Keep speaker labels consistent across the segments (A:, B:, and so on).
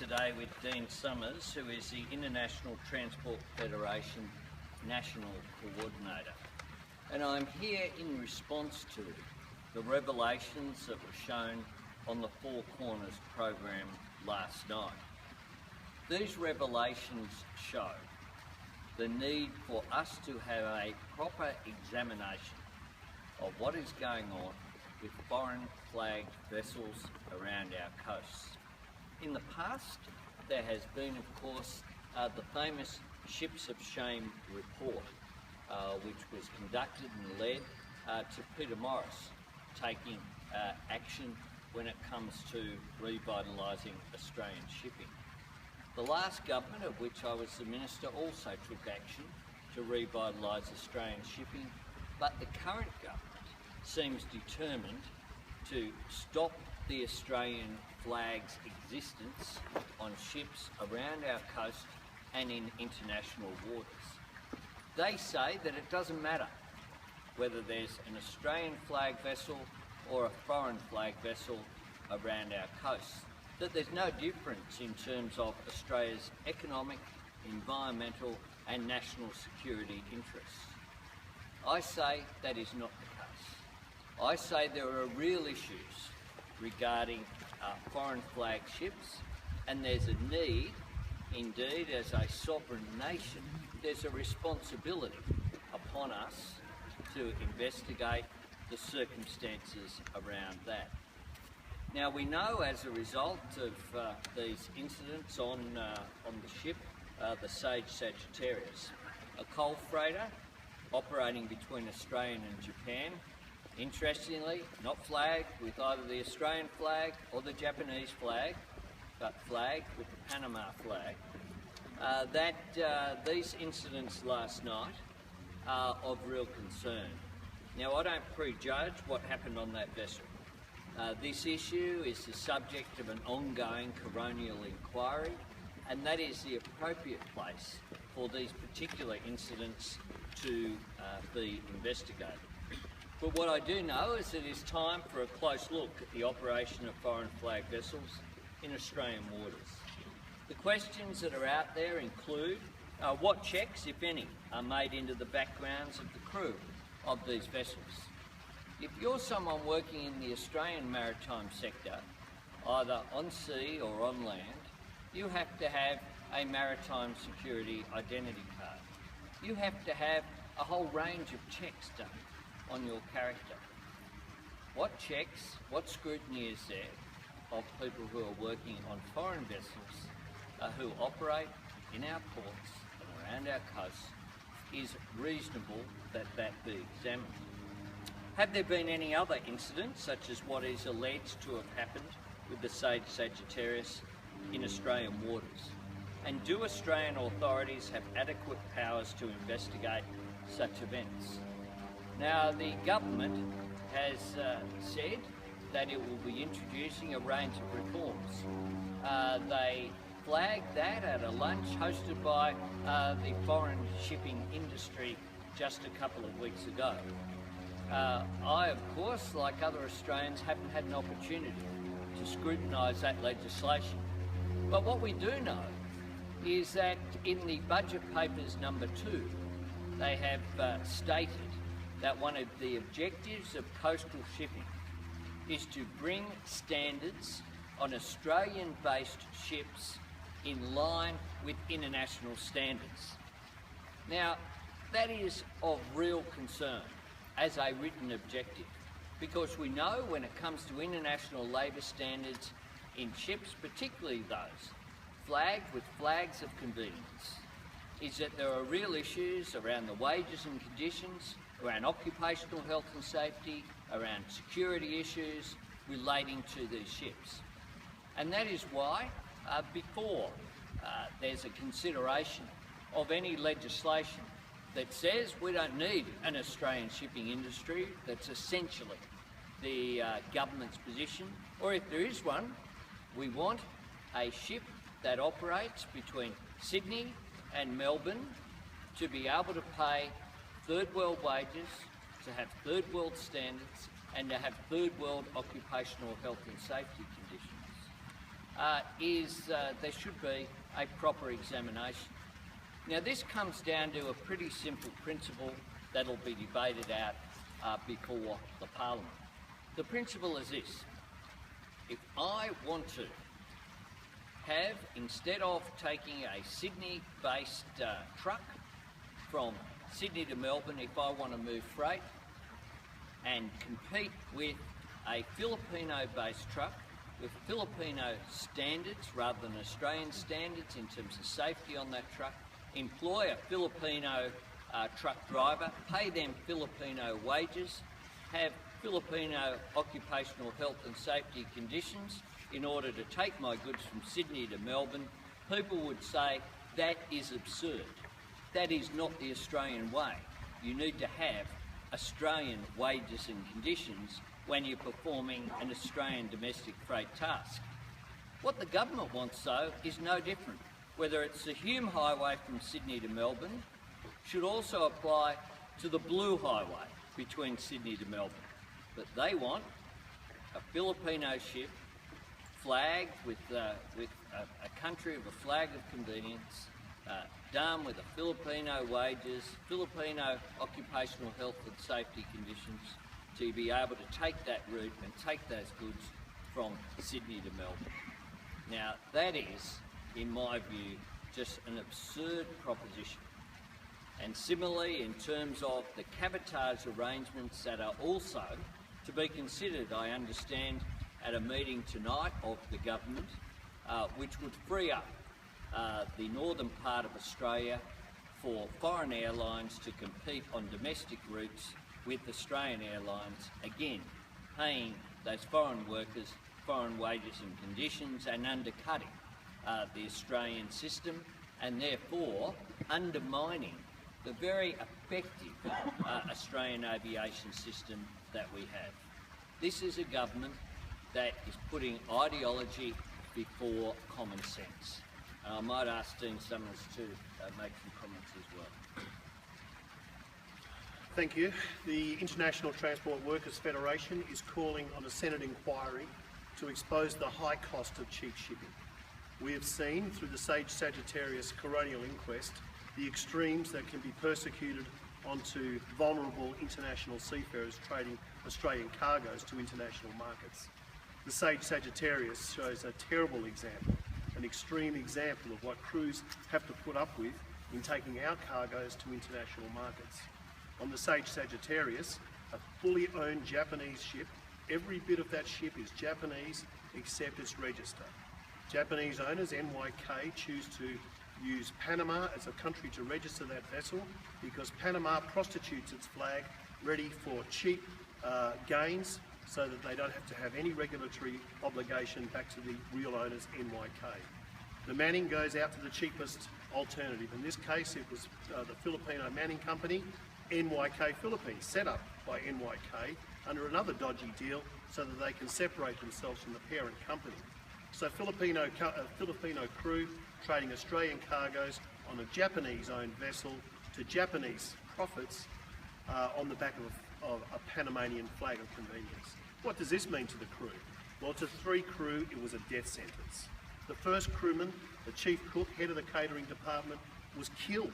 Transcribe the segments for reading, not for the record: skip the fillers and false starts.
A: today with Dean Summers, who is the International Transport Federation National Coordinator. And I'm here in response to the revelations that were shown on the Four Corners program last night. These revelations show the need for us to have a proper examination of what is going on with foreign flagged vessels around our coasts. In the past, there has been, of course, the famous Ships of Shame report, which was conducted and led to Peter Morris taking action when it comes to revitalising Australian shipping. The last government, of which I was the Minister, also took action to revitalise Australian shipping, but the current government seems determined to stop the Australian flag's existence on ships around our coast and in international waters. They say that it doesn't matter whether there's an Australian flag vessel or a foreign flag vessel around our coasts, that there's no difference in terms of Australia's economic, environmental and national security interests. I say that is not the case. I say there are real issues regarding foreign flag ships, and there's a need, indeed, as a sovereign nation, there's a responsibility upon us to investigate the circumstances around that. Now, we know as a result of these incidents on the ship, the Sage Sagittarius, a coal freighter operating between Australia and Japan, interestingly not flagged with either the Australian flag or the Japanese flag, but flagged with the Panama flag, these incidents last night are of real concern. Now, I don't prejudge what happened on that vessel. This issue is the subject of an ongoing coronial inquiry, and that is the appropriate place for these particular incidents to be investigated. But what I do know is that it is time for a close look at the operation of foreign flag vessels in Australian waters. The questions that are out there include what checks, if any, are made into the backgrounds of the crew of these vessels. If you're someone working in the Australian maritime sector, either on sea or on land, you have to have a maritime security identity card. You have to have a whole range of checks done on your character. What checks, what scrutiny is there of people who are working on foreign vessels who operate in our ports and around our coasts is reasonable that be examined. Have there been any other incidents, such as what is alleged to have happened with the Sage Sagittarius in Australian waters? And do Australian authorities have adequate powers to investigate such events? Now, the government has said that it will be introducing a range of reforms. They flagged that at a lunch hosted by the foreign shipping industry just a couple of weeks ago. I, of course, like other Australians, haven't had an opportunity to scrutinise that legislation. But what we do know is that in the budget papers number 2, they have stated that one of the objectives of coastal shipping is to bring standards on Australian-based ships in line with international standards. Now, that is of real concern as a written objective, because we know when it comes to international labour standards in ships, particularly those flagged with flags of convenience, is that there are real issues around the wages and conditions, around occupational health and safety, around security issues relating to these ships. And that is why, before there's a consideration of any legislation that says we don't need an Australian shipping industry, that's essentially the government's position, or if there is one, we want a ship that operates between Sydney and Melbourne to be able to pay third world wages, to have third world standards, and to have third world occupational health and safety conditions. is there should be a proper examination. Now, this comes down to a pretty simple principle that'll be debated out before the Parliament. The principle is this: if I want to have, instead of taking a Sydney-based truck from Sydney to Melbourne, if I want to move freight and compete with a Filipino-based truck with Filipino standards rather than Australian standards in terms of safety on that truck, employ a Filipino truck driver, pay them Filipino wages, have Filipino occupational health and safety conditions in order to take my goods from Sydney to Melbourne, people would say that is absurd. That is not the Australian way. You need to have Australian wages and conditions when you're performing an Australian domestic freight task. What the government wants, though, is no different. Whether it's the Hume Highway from Sydney to Melbourne should also apply to the Blue Highway between Sydney to Melbourne. But they want a Filipino ship flagged with a country of a flag of convenience, done with a Filipino wages, Filipino occupational health and safety conditions, to be able to take that route and take those goods from Sydney to Melbourne. Now, that is, in my view, just an absurd proposition. And similarly, in terms of the cabotage arrangements that are also to be considered, I understand, at a meeting tonight of the government, which would free up the northern part of Australia for foreign airlines to compete on domestic routes with Australian airlines, again, paying those foreign workers foreign wages and conditions and undercutting the Australian system, and therefore undermining the very effective Australian aviation system that we have. This is a government that is putting ideology before common sense. I might ask Dean Summers to make some comments as well.
B: Thank you. The International Transport Workers Federation is calling on a Senate inquiry to expose the high cost of cheap shipping. We have seen through the Sage Sagittarius coronial inquest the extremes that can be persecuted onto vulnerable international seafarers trading Australian cargoes to international markets. The Sage Sagittarius shows a terrible example, an extreme example of what crews have to put up with in taking our cargoes to international markets. On the Sage Sagittarius, a fully owned Japanese ship, every bit of that ship is Japanese except its register. Japanese owners, NYK, choose to use Panama as a country to register that vessel because Panama prostitutes its flag ready for cheap gains so that they don't have to have any regulatory obligation back to the real owners, NYK. The manning goes out to the cheapest alternative. In this case, it was the Filipino Manning Company, NYK Philippines, set up by NYK under another dodgy deal so that they can separate themselves from the parent company. So Filipino crew trading Australian cargoes on a Japanese-owned vessel to Japanese profits on the back of a Panamanian flag of convenience. What does this mean to the crew? Well, to 3 crew, it was a death sentence. The first crewman, the chief cook, head of the catering department, was killed.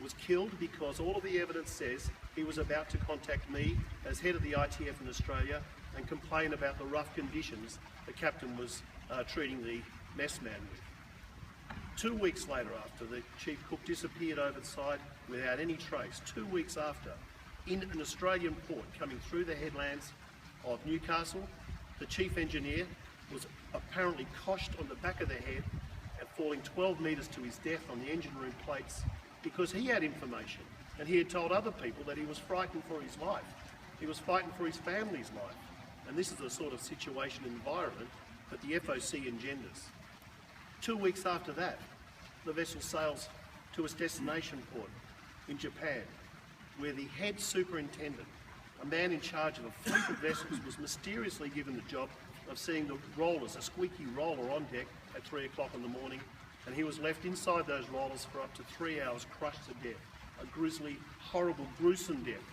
B: Was killed because all of the evidence says he was about to contact me as head of the ITF in Australia and complain about the rough conditions the captain was treating the mess man with. 2 weeks later, after the chief cook disappeared over the side without any trace, 2 weeks after, in an Australian port coming through the headlands of Newcastle, the chief engineer was apparently coshed on the back of the head and falling 12 metres to his death on the engine room plates because he had information and he had told other people that he was frightened for his life. He was frightened for his family's life. And this is the sort of situation and environment that the FOC engenders. 2 weeks after that, the vessel sails to its destination port in Japan, where the head superintendent, a man in charge of a fleet of vessels, was mysteriously given the job of seeing the rollers, a squeaky roller on deck at 3 o'clock in the morning, and he was left inside those rollers for up to 3 hours, crushed to death. A grisly, horrible, gruesome death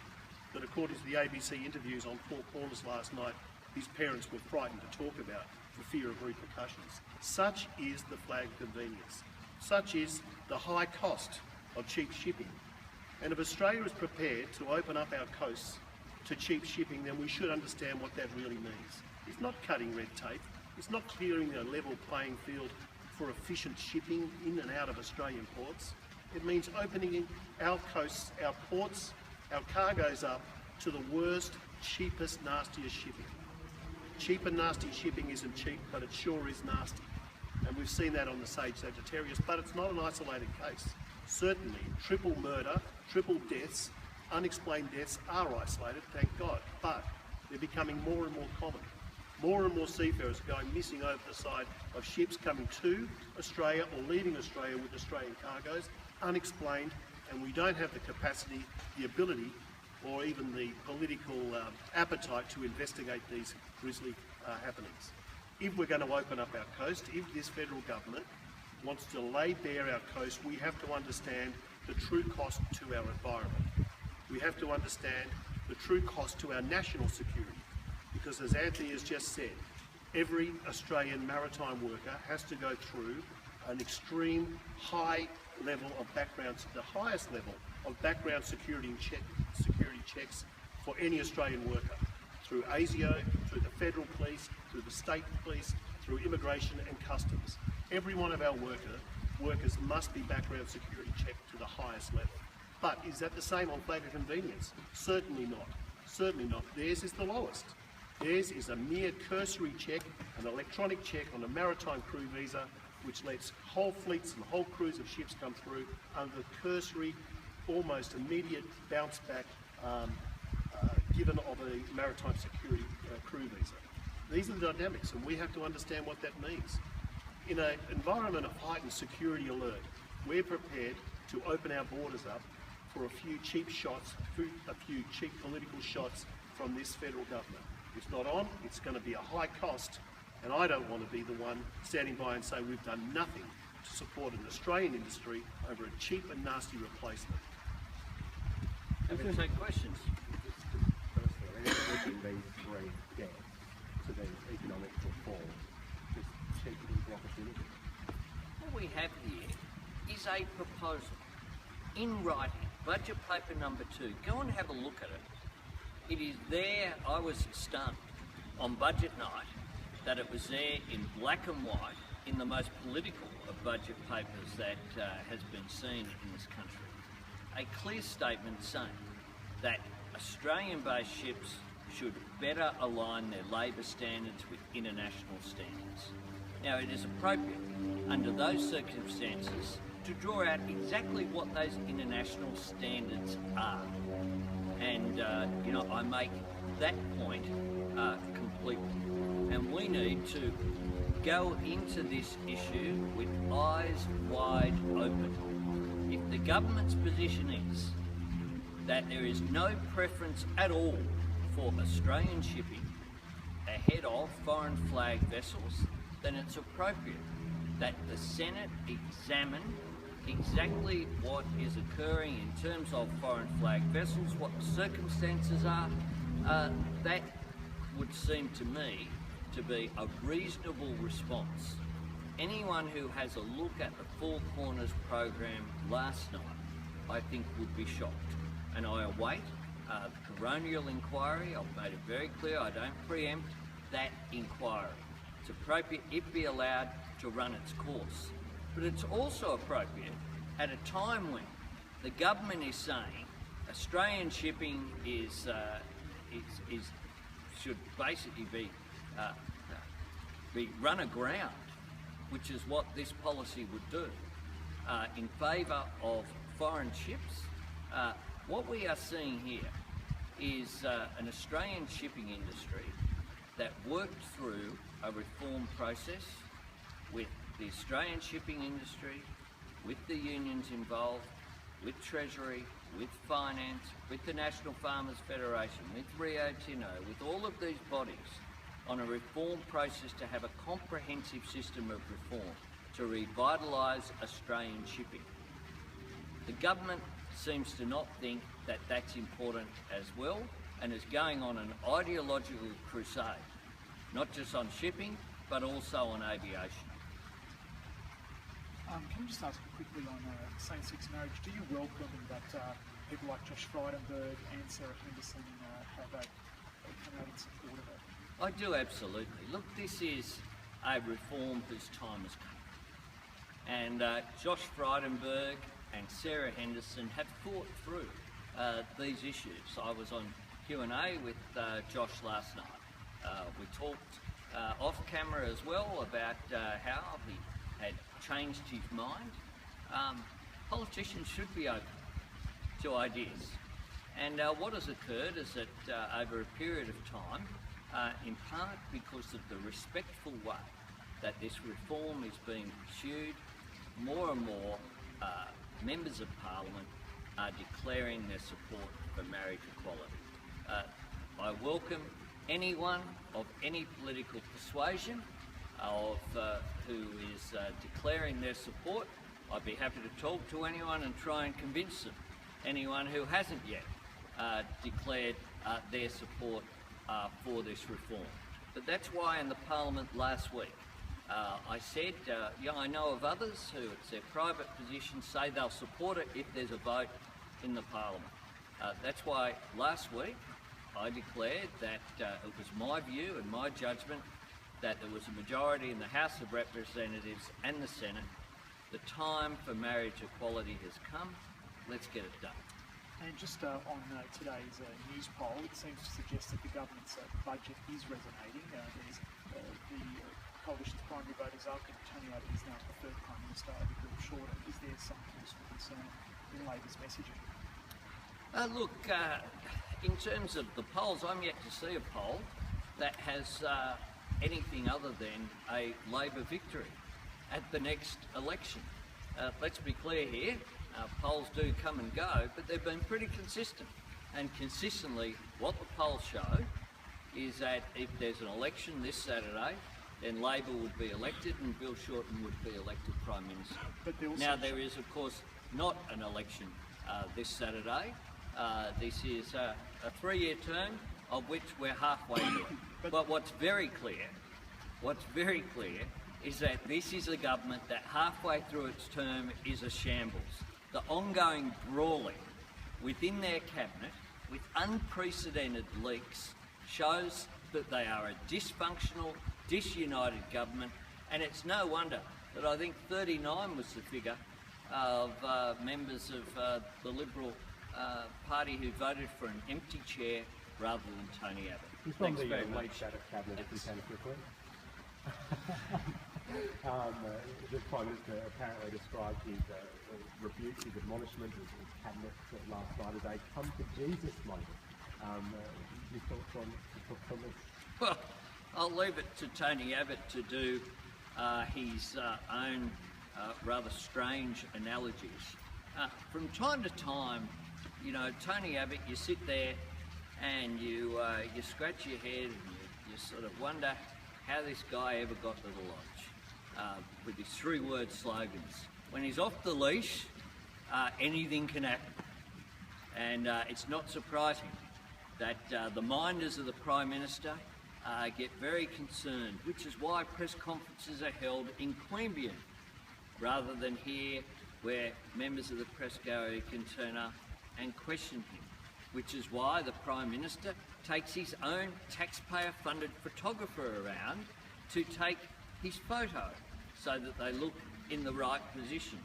B: that, according to the ABC interviews on Four Corners last night, his parents were frightened to talk about for fear of repercussions. Such is the flag convenience. Such is the high cost of cheap shipping. And if Australia is prepared to open up our coasts to cheap shipping, then we should understand what that really means. It's not cutting red tape. It's not clearing a level playing field for efficient shipping in and out of Australian ports. It means opening our coasts, our ports, our cargoes up to the worst, cheapest, nastiest shipping. Cheap and nasty shipping isn't cheap, but it sure is nasty. And we've seen that on the Sage Sagittarius, but it's not an isolated case. Certainly, triple murder, triple deaths, unexplained deaths are isolated, thank God, but they're becoming more and more common. More and more seafarers are going missing over the side of ships coming to Australia or leaving Australia with Australian cargoes, unexplained, and we don't have the capacity, the ability, or even the political appetite to investigate these grisly happenings. If we're going to open up our coast, if this federal government wants to lay bare our coast, we have to understand the true cost to our environment. We have to understand the true cost to our national security, because as Anthony has just said, every Australian maritime worker has to go through an extreme high level of background, the highest level of background security checks for any Australian worker, through ASIO, through the federal police, through the state police, through immigration and customs. Every one of our workers must be background security checked to the highest level. But is that the same on flag of convenience? Certainly not. Certainly not. Theirs is the lowest. Theirs is a mere cursory check, an electronic check on a maritime crew visa, which lets whole fleets and whole crews of ships come through under the cursory, almost immediate bounce back given of a maritime security crew visa. These are the dynamics, and we have to understand what that means. In an environment of heightened security alert, we're prepared to open our borders up for a few cheap shots, a few cheap political shots from this federal government. It's not on, it's going to be a high cost, and I don't want to be the one standing by and say we've done nothing to support an Australian industry over a cheap and nasty replacement.
A: Happy to take questions.
C: These three gaps to the economic reform, just cheapening for opportunity.
A: What we have here is a proposal in writing, budget paper number 2. Go and have a look at it. It is there. I was stunned on budget night that it was there in black and white in the most political of budget papers that has been seen in this country. A clear statement saying that Australian-based ships should better align their labour standards with international standards. Now, it is appropriate under those circumstances to draw out exactly what those international standards are. And, I make that point completely. And we need to go into this issue with eyes wide open. If the government's position is that there is no preference at all for Australian shipping ahead of foreign flag vessels, then it's appropriate that the Senate examine exactly what is occurring in terms of foreign flag vessels, what the circumstances are. That would seem to me to be a reasonable response. Anyone who has a look at the Four Corners program last night, I think would be shocked. And I await the coronial inquiry. I've made it very clear I don't preempt that inquiry. It's appropriate it be allowed to run its course. But it's also appropriate at a time when the government is saying Australian shipping should basically be run aground, which is what this policy would do, in favour of foreign ships. What we are seeing here is an Australian shipping industry that worked through a reform process with the Australian shipping industry, with the unions involved, with Treasury, with Finance, with the National Farmers Federation, with Rio Tinto, with all of these bodies on a reform process to have a comprehensive system of reform to revitalise Australian shipping. The government seems to not think that that's important as well, and is going on an ideological crusade, not just on shipping, but also on aviation.
D: Can you just ask quickly on same-sex marriage? Do you welcome that people like Josh Frydenberg and Sarah Henderson have come out in support of it?
A: I do, absolutely. Look, this is a reform whose time has come. And Josh Frydenberg and Sarah Henderson have thought through these issues. I was on Q&A with Josh last night. We talked off camera as well about how he had changed his mind. Politicians should be open to ideas. And what has occurred is that over a period of time, in part because of the respectful way that this reform is being pursued, more and more members of Parliament are declaring their support for marriage equality. I welcome anyone of any political persuasion who is declaring their support. I'd be happy to talk to anyone and try and convince them. Anyone who hasn't yet declared their support for this reform. But that's why in the Parliament last week I said, I know of others who it's their private position say they'll support it if there's a vote in the Parliament. That's why last week I declared that it was my view and my judgment that there was a majority in the House of Representatives and the Senate. The time for marriage equality has come. Let's get it done.
D: And just on today's news poll, it seems to suggest that the government's budget is resonating. There's the coalition's primary voters are Tony Albanese now the third Prime Minister over Bill Shorten. Is there some cause for concern in Labor's messaging?
A: Look, in terms of the polls, I'm yet to see a poll that has anything other than a Labor victory at the next election. Let's be clear here, polls do come and go, but they've been pretty consistent. And consistently, what the polls show is that if there's an election this Saturday, then Labor would be elected and Bill Shorten would be elected Prime Minister. Now, there is, of course, not an election this Saturday. This is a 3-year term, of which we're halfway through. But what's very clear is that this is a government that halfway through its term is a shambles. The ongoing brawling within their cabinet with unprecedented leaks shows that they are a dysfunctional, disunited government, and it's no wonder that I think 39 was the figure of members of the Liberal Party who voted for an empty chair rather than Tony Abbott.
C: He's from
A: Thanks
C: the
A: very
C: late
A: much.
C: shadow cabinet, if we can quickly. The Prime Minister apparently described his rebuke, his admonishment, his cabinet last night as a come to Jesus moment. Your thoughts on this?
A: Well, I'll leave it to Tony Abbott to do his own rather strange analogies. From time to time, Tony Abbott, you sit there and you scratch your head and you sort of wonder how this guy ever got to the lodge with his 3-word slogans. When he's off the leash, anything can happen. And it's not surprising that the minders of the Prime Minister get very concerned, which is why press conferences are held in Queanbeyan rather than here where members of the press gallery can turn up and question him, which is why the Prime Minister takes his own taxpayer-funded photographer around to take his photo so that they look in the right position.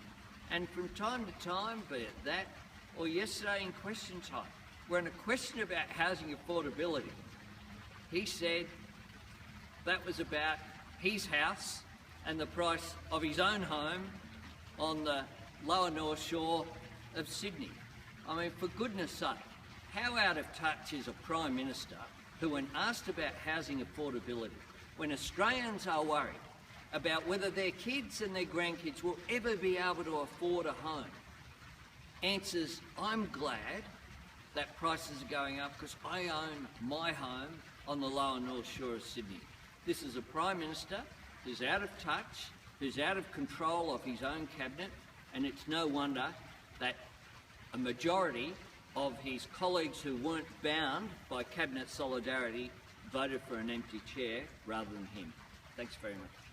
A: And from time to time, be it that or yesterday in question time, when a question about housing affordability, he said that was about his house and the price of his own home on the lower North Shore of Sydney. I mean, for goodness sake, how out of touch is a Prime Minister who, when asked about housing affordability, when Australians are worried about whether their kids and their grandkids will ever be able to afford a home, answers, I'm glad that prices are going up because I own my home on the lower North Shore of Sydney. This is a Prime Minister who's out of touch, who's out of control of his own cabinet, and it's no wonder that a majority of his colleagues who weren't bound by cabinet solidarity voted for an empty chair rather than him. Thanks very much.